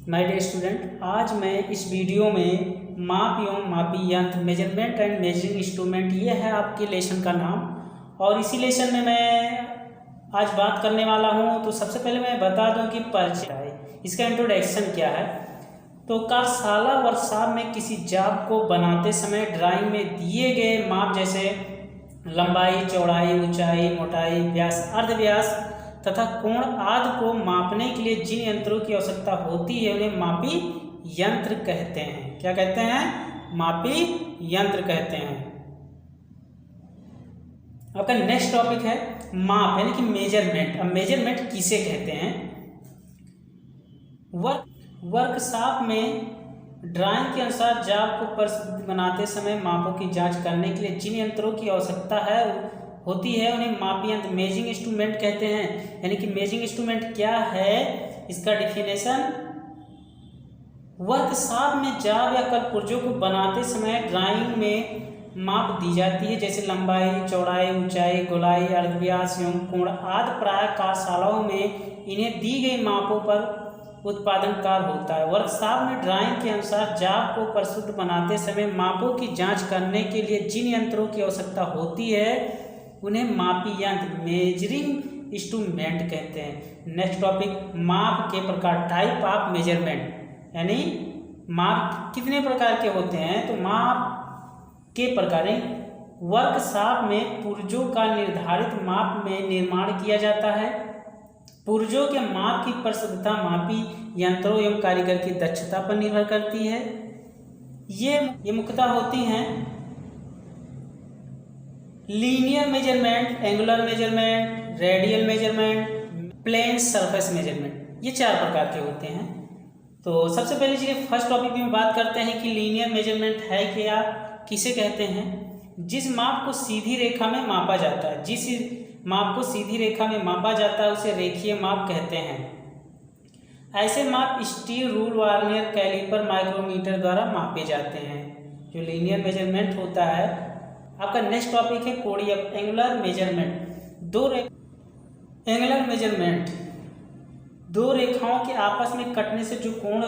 My dear student, आज मैं इस वीडियो में माप एवं मापी यंत्र मेजरमेंट एंड मेजरिंग इंस्ट्रूमेंट ये है आपके लेसन का नाम। और इसी लेसन में मैं आज बात करने वाला हूँ। तो सबसे पहले मैं बता दूँ कि परिचय है, इसका इंट्रोडक्शन क्या है। तो कार्यशाला वर्कशॉप में किसी जाप को बनाते समय ड्राइंग में दिए गए माप जैसे लंबाई, चौड़ाई, ऊंचाई, मोटाई, व्यास, अर्धव्यास तथा कोण आदि को मापने के लिए जिन यंत्रों की आवश्यकता होती है उन्हें मापी यंत्र कहते हैं। क्या कहते हैं? मापी यंत्र कहते हैं। आपका नेक्स्ट टॉपिक है माप यानी कि मेजरमेंट। अब मेजरमेंट किसे कहते हैं? वर्कशॉप में ड्राइंग के अनुसार जाप को परिशुद्ध बनाते समय मापों की जांच करने के लिए जिन यंत्रों की आवश्यकता होती है उन्हें मापी यंत्र मेजरिंग इंस्ट्रूमेंट कहते हैं। यानी कि मेजरिंग इंस्ट्रूमेंट क्या है, इसका डिफिनेशन। वर्कशॉप में जाप या कलपुर्जों को बनाते समय ड्राइंग में माप दी जाती है जैसे लंबाई, चौड़ाई, ऊंचाई, गोलाई, अर्धव्यास एवं कोण आदि। प्राय कार्यशालाओं में इन्हें दी गई मापों पर उत्पादन कार्य होता है। वर्कशॉप में ड्राइंग के अनुसार जाप को परिशुद्ध बनाते समय मापों की जांच करने के लिए जिन यंत्रों की आवश्यकता होती है उन्हें मापी यंत्र मेजरिंग इंस्ट्रूमेंट कहते हैं। नेक्स्ट टॉपिक माप के प्रकार, टाइप ऑफ मेजरमेंट। यानी माप कितने प्रकार के होते हैं? तो माप के प्रकार वर्कशॉप में पुर्जों का निर्धारित माप में निर्माण किया जाता है। पुर्जों के माप की परिशुद्धता मापी यंत्रों एवं कारीगर की दक्षता पर निर्भर करती है। ये मुख्यतः होती हैं linear measurement, angular measurement, radial measurement, plane surface measurement. ये चार प्रकार के होते हैं। तो सबसे पहले चलिए फर्स्ट टॉपिक में बात करते हैं कि लीनियर मेजरमेंट है क्या, किसे कहते हैं। जिस माप को सीधी रेखा में मापा जाता है, जिस माप को सीधी रेखा में मापा जाता है उसे रेखीय माप कहते हैं। ऐसे माप steel rule, vernier caliper, micrometer द्वारा मापे जाते हैं। जो लीनियर मेजरमेंट होता है। आपका नेक्स्ट टॉपिक है कोणीय एंगुलर मेजरमेंट। एंगुलर मेजरमेंट दो रेखाओं के आपस में कटने से जो कोण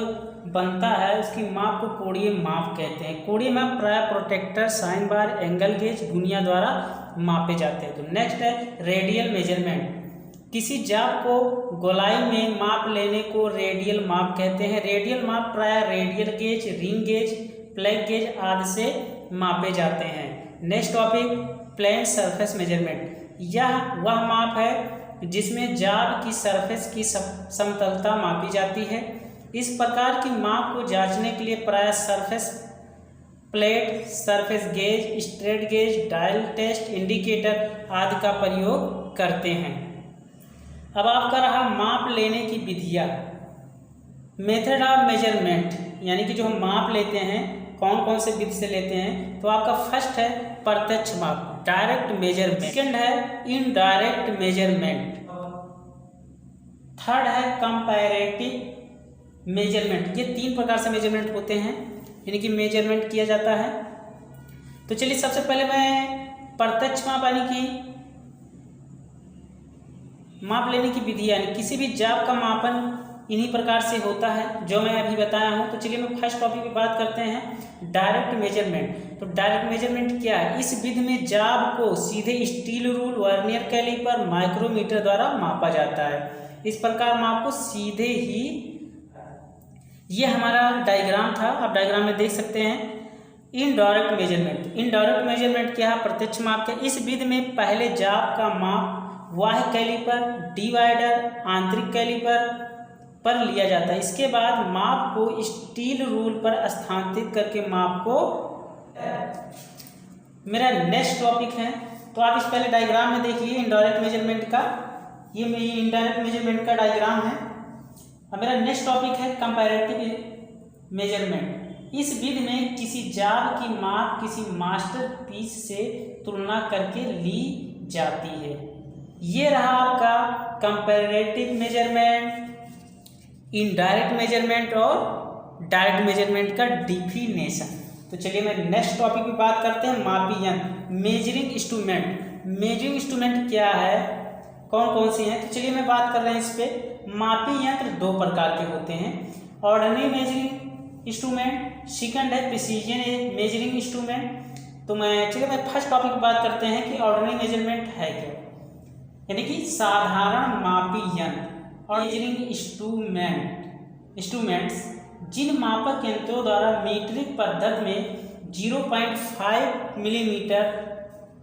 बनता है उसकी माप को कोणीय माप कहते हैं। कोणीय माप प्राय protractor, sine bar, angle gauge, गुनिया द्वारा मापे जाते हैं। तो नेक्स्ट है रेडियल मेजरमेंट। किसी जाप को गोलाई में माप लेने को रेडियल माप कहते हैं। रेडियल माप प्राय radial gauge, ring gauge, plug gauge आदि से मापे जाते हैं। Next topic plane surface measurement. यह वह माप है जिसमें जाब की सरफेस की समतलता मापी जाती है। इस प्रकार की माप को जांचने के लिए प्राय surface plate, surface gauge, straight gauge, dial test, indicator आदि का प्रयोग करते हैं। अब आपका रहा माप लेने की विधियाँ। मेथड ऑफ मेजरमेंट यानी कि जो हम माप लेते हैं कौन कौन से विधि से लेते हैं। तो आपका फर्स्ट है प्रत्यक्ष माप, डायरेक्ट मेजरमेंट। सेकंड है इनडायरेक्ट मेजरमेंट। थर्ड है कंपैरेटिव मेजरमेंट। ये तीन प्रकार से मेजरमेंट होते हैं यानी कि मेजरमेंट किया जाता है। तो चलिए सबसे पहले मैं प्रत्यक्ष माप यानी कि माप लेने की विधि यानी किसी भी जाप का मापन इन्हीं प्रकार से होता है जो मैं अभी बताया हूँ। तो चलिए मैं फर्स्ट टॉपिक पे बात करते हैं डायरेक्ट मेजरमेंट। तो डायरेक्ट मेजरमेंट क्या है? इस विधि में जाब को सीधे steel rule, vernier calliper, micrometer द्वारा मापा जाता है। इस प्रकार माप को सीधे ही, ये हमारा डायग्राम था, आप डायग्राम में देख सकते हैं। Indirect measurement. इनडायरेक्ट मेजरमेंट क्या है? प्रत्यक्ष माप क्या? इस विधि में पहले जाब का माप बाह्य कैलिपर, डिवाइडर, आंतरिक कैलिपर पर लिया जाता है। इसके बाद माप को स्टील रूल पर स्थानांतरित करके माप को, मेरा नेक्स्ट टॉपिक है। तो आप इस पहले डायग्राम में देखिए इनडायरेक्ट मेजरमेंट का, ये मेरी इनडायरेक्ट मेजरमेंट का डायग्राम है। अब मेरा नेक्स्ट टॉपिक है कंपैरेटिव मेजरमेंट। इस विधि में किसी जाब की माप किसी मास्टरपीस से तुलना करके ली जाती है। ये रहा आपका कंपैरेटिव मेजरमेंट, इनडायरेक्ट मेजरमेंट और डायरेक्ट मेजरमेंट का डिफिनेशन। तो चलिए मैं नेक्स्ट टॉपिक पे बात करते हैं मापी यंत्र, मेजरिंग इंस्ट्रूमेंट। मेजरिंग इंस्ट्रूमेंट क्या है, कौन कौन सी हैं? तो चलिए मैं बात कर रहे हैं इस पे। मापी यंत्र दो प्रकार के होते हैं। ऑर्डिनरी मेजरिंग इंस्ट्रूमेंट, सेकंड है प्रिसीजन मेजरिंग इंस्ट्रूमेंट। तो चलिए मैं फर्स्ट टॉपिक की बात करते हैं कि ऑर्डिनरी मेजरमेंट है क्या, यानी कि साधारण मापी यंत्र और मेजरिंग इंस्ट्रूमेंट्स जिन मापक यंत्रों द्वारा मीट्रिक पद्धति में 0.5 मिलीमीटर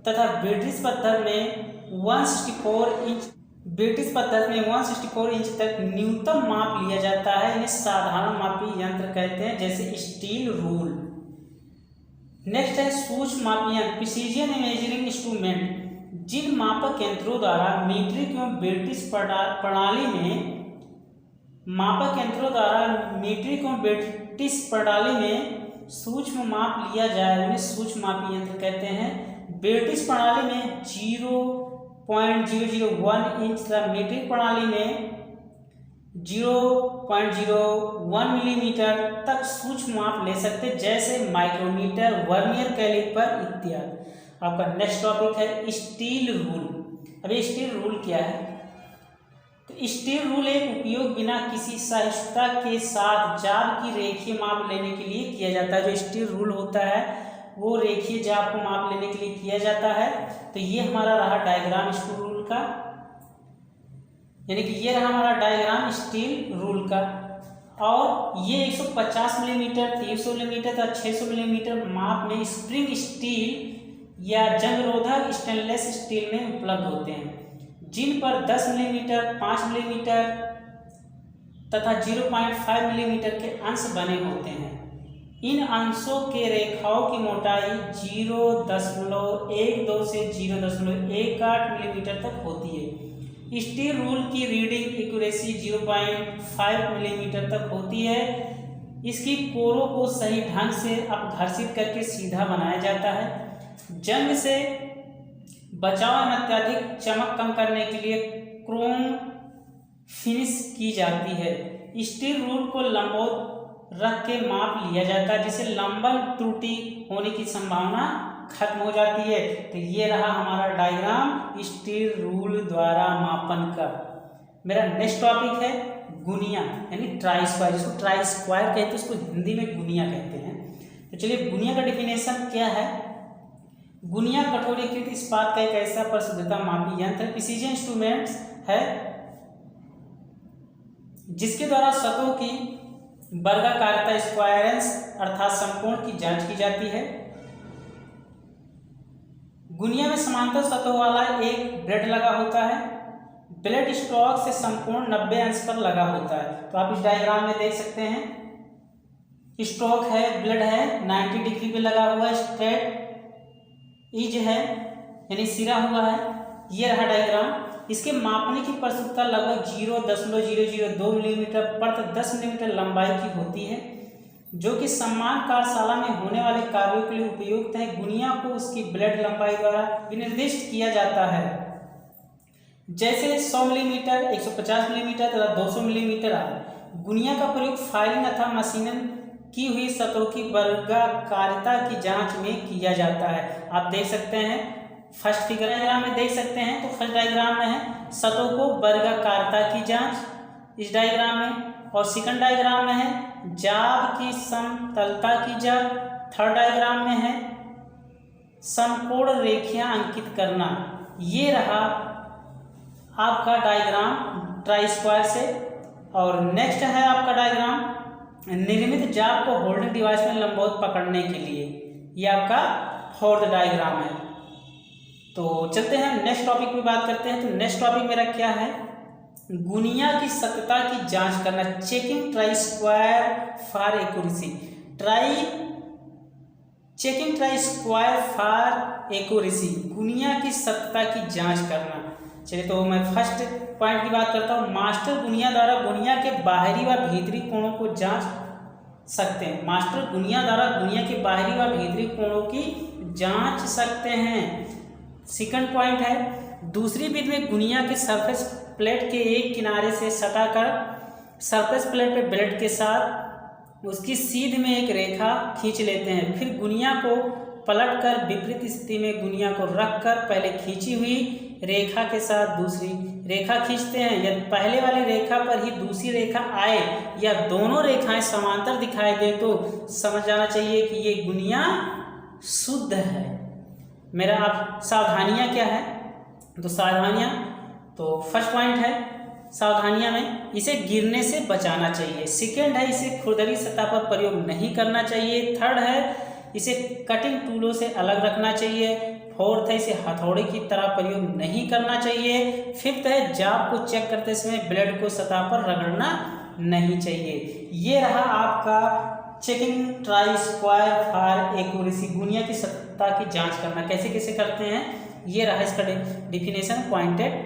तथा ब्रिटिश पद्धति में 164 इंच तक न्यूनतम माप लिया जाता है, इन्हें साधारण मापी यंत्र कहते हैं, जैसे स्टील रूल। नेक्स्ट है सूक्ष्म मापी यंत्र प्रिसीजन मेजरिंग इंस्ट्रूमेंट जिन मापक यंत्रों द्वारा मीट्रिक एवं ब्रिटिश प्रणाली में सूक्ष्म माप लिया जाए, उन्हें सूक्ष्म मापी यंत्र कहते हैं। ब्रिटिश प्रणाली में 0.001 इंच तथा मीट्रिक प्रणाली में 0.01 मिलीमीटर तक सूक्ष्म माप ले सकते, जैसे माइक्रोमीटर, वर्नियर कैलिपर इत्यादि। आपका नेक्स्ट टॉपिक है स्टील रूल। अभी स्टील रूल क्या है? तो स्टील रूल एक उपयोग बिना किसी सहिष्णुता के साथ जाब की रेखीय माप लेने के लिए किया जाता है। जो स्टील रूल होता है वो रेखीय जाब को माप लेने के लिए किया जाता है। तो ये हमारा रहा डायग्राम स्टील रूल का, यानी कि ये रहा हमारा डायग्राम स्टील रूल का। और ये 150 मिलीमीटर, 300 मिलीमीटर तथा 600 मिलीमीटर माप में स्प्रिंग स्टील या जंगरोधक स्टेनलेस स्टील में उपलब्ध होते हैं, जिन पर 10 मिलीमीटर, 5 मिलीमीटर तथा 0.5 मिलीमीटर के अंश बने होते हैं। इन अंशों के रेखाओं की मोटाई 0.12 से 0.18 मिलीमीटर तक होती है। स्टील रूल की रीडिंग एक्यूरेसी 0.5 मिलीमीटर तक होती है। इसकी कोरों को सही ढंग से अपघर्षित करके सीधा बनाया जाता है। जंग से बचाव एवं अत्यधिक चमक कम करने के लिए क्रोम फिनिश की जाती है। स्टील रूल को लंबवत रख के माप लिया जाता है, जिससे लंबन त्रुटि होने की संभावना खत्म हो जाती है। तो ये रहा हमारा डायग्राम स्टील रूल द्वारा मापन का। मेरा नेक्स्ट टॉपिक है गुनिया, यानी ट्राई स्क्वायर, जिसको ट्राई स्क्वायर कहते हैं, उसको हिंदी में गुनिया कहते हैं। तो चलिए गुनिया का डिफिनेशन क्या है। गुनिया कठोरीकृत इस्पात का एक ऐसा परिशुद्धता मापी यंत्र प्रिसीजन इंस्ट्रूमेंट्स है जिसके द्वारा सतहों की वर्गाकारिता स्क्वायरेंस अर्थात समकोण की जांच की जाती है। गुनिया में समांतर सतहों वाला एक ब्लेड लगा होता है। ब्लेड स्टॉक से समकोण 90 अंश पर लगा होता है। तो आप इस डायग्राम में देख सकते हैं, स्टॉक है, ब्लेड है, 90 डिग्री पे लगा हुआ है, स्ट्रेट इज है यानी सिरा हुआ है। ये रहा डायग्राम। इसके मापने की परिशुद्धता लगभग 0.002 मिलीमीटर प्रति 10 मिलीमीटर लंबाई की होती है, जो कि सम्मान कार्यशाला में होने वाले कार्यों के लिए उपयुक्त है। गुनिया को उसकी ब्लेड लंबाई द्वारा विनिर्दिष्ट किया जाता है, जैसे 100 मिलीमीटर, 150 मिलीमीटर तथा 200 मिलीमीटर आदि। गुनिया का प्रयोग फायरिंग अथवा मशीनन की हुई सतहों की वर्गाकारिता की जांच में किया जाता है। आप देख सकते हैं फर्स्ट फिगर डायग्राम में देख सकते हैं। तो फर्स्ट डायग्राम में है सतहों को वर्गाकारिता की जांच इस डायग्राम में, और सेकंड डायग्राम में है जाब की समतलता की जांच। थर्ड डायग्राम में है समकोण रेखियां अंकित करना। ये रहा आपका डायग्राम ट्राई स्क्वायर से। और नेक्स्ट है आपका डायग्राम निर्मित जाब को होल्डिंग डिवाइस में लंबवत पकड़ने के लिए। ये आपका फोर्थ डायग्राम है। तो चलते हैं नेक्स्ट टॉपिक पे बात करते हैं। तो नेक्स्ट टॉपिक मेरा क्या है, गुनिया की सत्यता की जांच करना, checking try square for accuracy. Checking try square for accuracy, गुनिया की सत्यता की जांच करना। चलिए तो मैं फर्स्ट पॉइंट की बात करता हूँ। मास्टर गुनिया द्वारा गुनिया के बाहरी व भीतरी कोणों को जांच सकते हैं। मास्टर गुनिया द्वारा गुनिया के बाहरी व भीतरी कोणों की जांच सकते हैं। सेकंड पॉइंट है दूसरी विधि में गुनिया के सरफेस प्लेट के एक किनारे से सटाकर सरफेस प्लेट पे ब्लेड के साथ उसकी सीध में एक रेखा खींच लेते हैं। फिर गुनिया को पलटकर विपरीत स्थिति में गुनिया को रखकर पहले खींची हुई रेखा के साथ दूसरी रेखा खींचते हैं, यदि पहले वाली रेखा पर ही दूसरी रेखा आए या दोनों रेखाएं समांतर दिखाई दे तो समझ जाना चाहिए कि ये गुनिया शुद्ध है। मेरा अब सावधानियां क्या है, तो सावधानियां, तो फर्स्ट पॉइंट है सावधानियां में इसे गिरने से बचाना चाहिए। सेकेंड है इसे खुरदरी सतह पर प्रयोग नहीं करना चाहिए। थर्ड है इसे कटिंग टूलों से अलग रखना चाहिए। फोर्थ है इसे हथौड़े की तरह प्रयोग नहीं करना चाहिए। फिफ्थ है जाप को चेक करते समय ब्लेड को सतह पर रगड़ना नहीं चाहिए। ये रहा आपका checking try square for accuracy, गुनिया की सतह की जांच करना कैसे कैसे करते हैं, ये रहा इसका डिफिनेशन पॉइंटेड।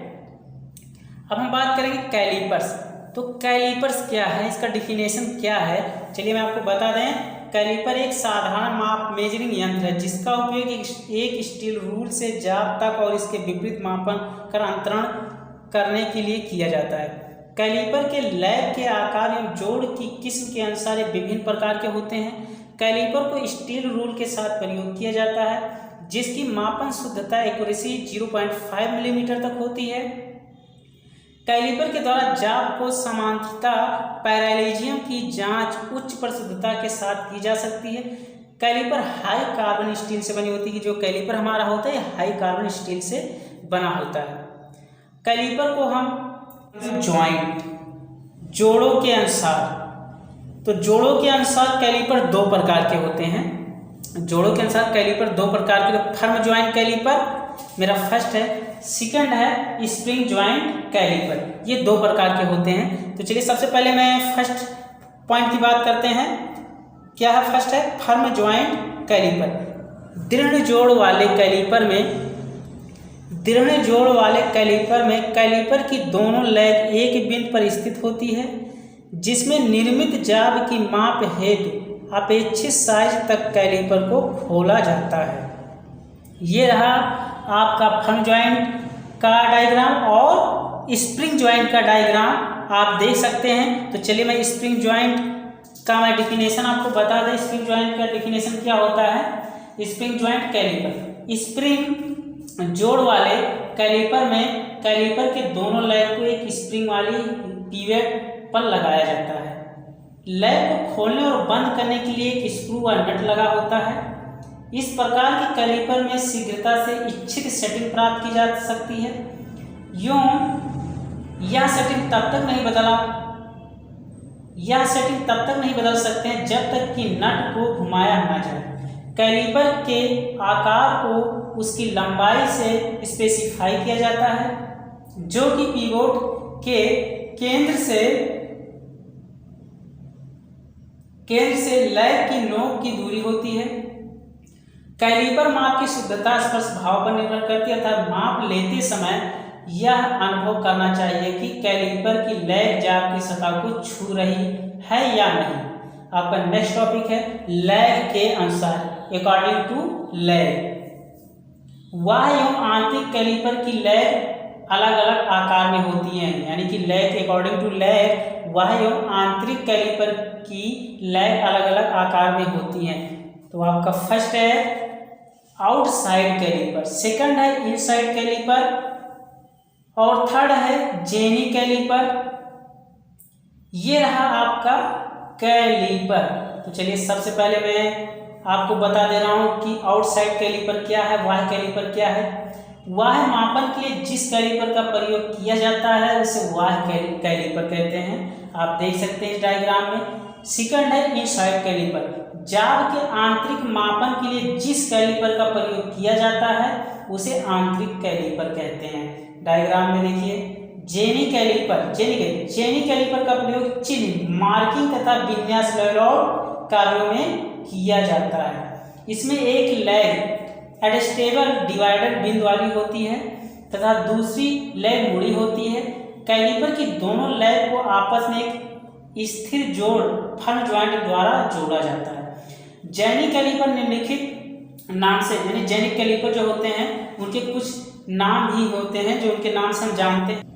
अब हम बात करेंगे कैलिपर्स। तो कैलिपर्स क्या है, इसका डिफिनेशन क्या है, चलिए मैं आपको बता दें। कैलिपर एक साधारण माप मेजरिंग यंत्र है जिसका उपयोग एक स्टील रूल से जाप तक और इसके विपरीत मापन कर अंतरण करने के लिए किया जाता है। कैलिपर के लैब के आकार एवं जोड़ की किस्म के अनुसार विभिन्न प्रकार के होते हैं। कैलिपर को स्टील रूल के साथ प्रयोग किया जाता है जिसकी मापन शुद्धता एक्यूरेसी 0.5 मिलीमीटर तक होती है। कैलिपर के द्वारा जाप को समांतरता पैरेललिज्म की जांच उच्च प्रशुद्धता के साथ की जा सकती है। कैलिपर हाई कार्बन स्टील से बनी होती है, जो कैलिपर हमारा होता है हाई कार्बन स्टील से बना होता है। कैलिपर को हम जॉइंट जोड़ों के अनुसार, तो जोड़ों के अनुसार कैलिपर दो प्रकार के होते हैं। जोड़ों के अनुसार कैलिपर दो प्रकार के, फर्म ज्वाइंट कैलिपर मेरा फर्स्ट है, सेकंड है स्प्रिंग ज्वाइंट कैलिपर, ये दो प्रकार के होते हैं। तो चलिए सबसे पहले मैं फर्स्ट पॉइंट की बात करते हैं। क्या है, फर्स्ट है फर्म ज्वाइंट कैलिपर। दृढ़ जोड़ वाले कैलिपर में कैलिपर की दोनों लेग एक बिंदु पर स्थित होती है जिसमें निर्मित जाब की माप हेतु अपेक्षित साइज तक कैलिपर को खोला जाता है। ये रहा आपका फर्म ज्वाइंट का डायग्राम और स्प्रिंग ज्वाइंट का डायग्राम आप देख सकते हैं। तो चलिए मैं स्प्रिंग ज्वाइंट का मैं डिफिनेशन आपको बता दें। स्प्रिंग ज्वाइंट का डिफिनेशन क्या होता है। स्प्रिंग ज्वाइंट कैलिपर, स्प्रिंग जोड़ वाले कैलिपर में कैलिपर के दोनों लेग को एक स्प्रिंग वाली पिवेट पर लगाया जाता है। लेग को खोलने और बंद करने के लिए एक स्क्रू व नट लगा होता है। इस प्रकार के कैलिपर में शीघ्रता से इच्छित सेटिंग प्राप्त की जा सकती है। यूं यह सेटिंग तब तक नहीं बदल सकते हैं जब तक कि नट को घुमाया न जाए। कैलिपर के आकार को उसकी लंबाई से स्पेसिफाई किया जाता है जो कि पिवोट के केंद्र से लेग की नोक की दूरी होती है। कैलिपर माप की शुद्धता स्पर्श भाव पर निर्भर करती है, अर्थात माप लेते समय यह अनुभव करना चाहिए कि कैलिपर की लेग जाब की सतह को छू रही है या नहीं। आपका नेक्स्ट टॉपिक है लेग के अनुसार, अकॉर्डिंग टू लेग। बाह्य एवं आंतरिक कैलिपर की लेग अलग अलग आकार में होती हैं, यानी कि लेग अकॉर्डिंग टू लेग बाह्य एवं आंतरिक कैलिपर की लेग अलग अलग आकार में होती हैं। तो आपका फर्स्ट है आउटसाइड कैलिपर, सेकंड है इनसाइड कैलिपर और थर्ड है जेनी कैलिपर। ये रहा आपका कैलिपर। तो चलिए सबसे पहले मैं आपको बता दे रहा हूं कि आउटसाइड कैलिपर क्या है, बाह्य कैलिपर क्या है। बाह्य मापन के लिए जिस कैलिपर का प्रयोग किया जाता है उसे बाह्य कैलिपर कहते हैं, आप देख सकते हैं इस डायग्राम में। सेकंड है इनसाइड कैलिपर, जाब के आंतरिक मापन के लिए जिस कैलिपर का प्रयोग किया जाता है उसे आंतरिक कैलिपर कहते हैं। डायग्राम में देखिए जेनी कैलिपर का प्रयोग चिन्ह, मार्किंग तथा विन्यास लेआउट कार्यों में किया जाता है। इसमें एक लेग एडजस्टेबल डिवाइडर बिंदु वाली होती है तथा दूसरी लेग मुड़ी होती है। कैलिपर की दोनों लेग को आपस में एक स्थिर जोड़ फर्म ज्वाइंट द्वारा जोड़ा जाता है। जेनी कैलिपर निम्नलिखित नाम से, यानी जेनिक कैलिपर जो होते हैं उनके कुछ नाम ही होते हैं जो उनके नाम से हम जानते हैं।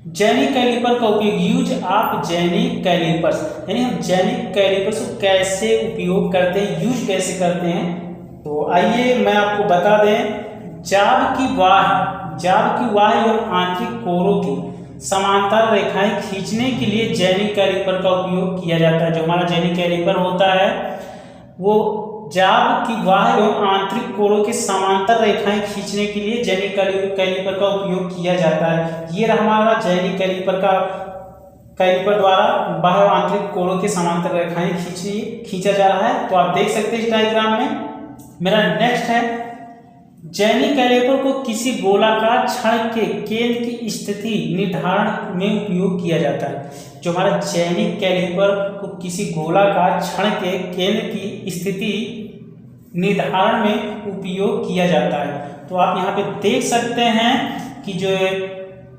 जेनिक कैलिपर का उपयोग, यूज ऑफ जेनिक कैलिपर्स, यानी हम जेनिक कैलिपर्स को कैसे उपयोग करते हैं, यूज कैसे करते हैं। तो आइए मैं आपको बता दें, जाब की बाह्य जाब की बाह्य और आंतरिक कोरों की समांतर रेखाएं खींचने के लिए जेनी कैलिपर का उपयोग किया जाता है। जो हमारा जेनी कैलिपर होता है वो जाब की बाह्य और आंतरिक कोरों के समांतर रेखाएं खींचने के लिए जेनी कैलिपर का उपयोग किया जाता है। ये रहा हमारा जेनी कैलिपर द्वारा बाह्य और आंतरिक कोरों के समांतर रेखाएं खींचा जा रहा है। तो आप देख सकते हैं इस डायग्राम में। मेरा नेक्स्ट है, जेनी कैलिपर को किसी गोलाकार छड़ के केंद्र की स्थिति निर्धारण में उपयोग किया जाता है। जो हमारा जेनी कैलिपर को किसी गोलाकार छड़ के केंद्र की स्थिति निर्धारण में उपयोग किया जाता है। तो आप यहाँ पे देख सकते हैं कि जो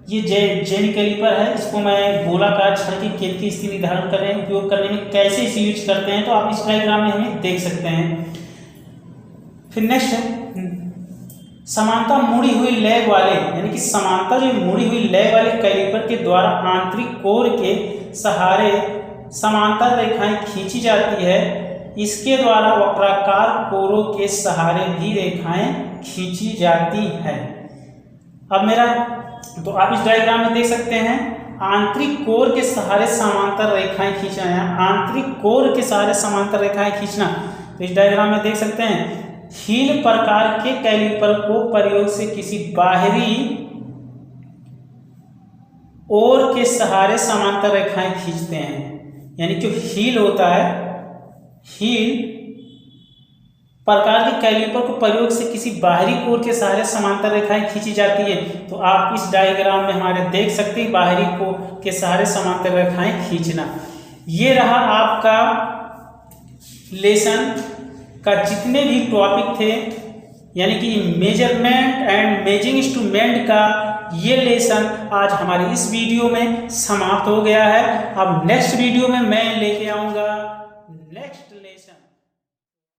ये जेनी कैलिपर है, इसको मैं गोलाकार छड़ के केंद्र की स्थिति निर्धारण उपयोग करने में कैसे इसे यूज करते हैं तो आप इस डायग्राम में हमें देख सकते हैं। फिर नेक्स्ट है, समानता मुड़ी हुई लैग वाले, यानी कि समानता जो मुड़ी हुई लैग वाले कैलिपर के द्वारा आंतरिक कोर के सहारे समांतर रेखाएं खींची जाती है। इसके द्वारा वक्राकार कोरों के सहारे भी रेखाएं खींची जाती है। अब मेरा तो आप इस डायग्राम में देख सकते हैं, आंतरिक कोर के सहारे समांतर रेखाएं खींचना है। आंतरिक कोर के सहारे समांतर रेखाएं खींचना, तो इस डायग्राम में देख सकते हैं, हील प्रकार के कैलिपर को प्रयोग से किसी बाहरी ओर के सहारे समांतर रेखाएं खींचते हैं। यानी जो हील होता है, हील प्रकार के कैलिपर को प्रयोग से किसी बाहरी कोर के सहारे समांतर रेखाएं खींची जाती है। तो आप इस डायग्राम में हमारे देख सकते हैं बाहरी कोर के सहारे समांतर रेखाएं खींचना। ये रहा आपका लेसन का जितने भी टॉपिक थे, यानी कि मेजरमेंट एंड मेजरिंग इंस्ट्रूमेंट का ये लेसन आज हमारी इस वीडियो में समाप्त हो गया है। अब नेक्स्ट वीडियो में मैं लेके आऊँगा नेक्स्ट लेसन।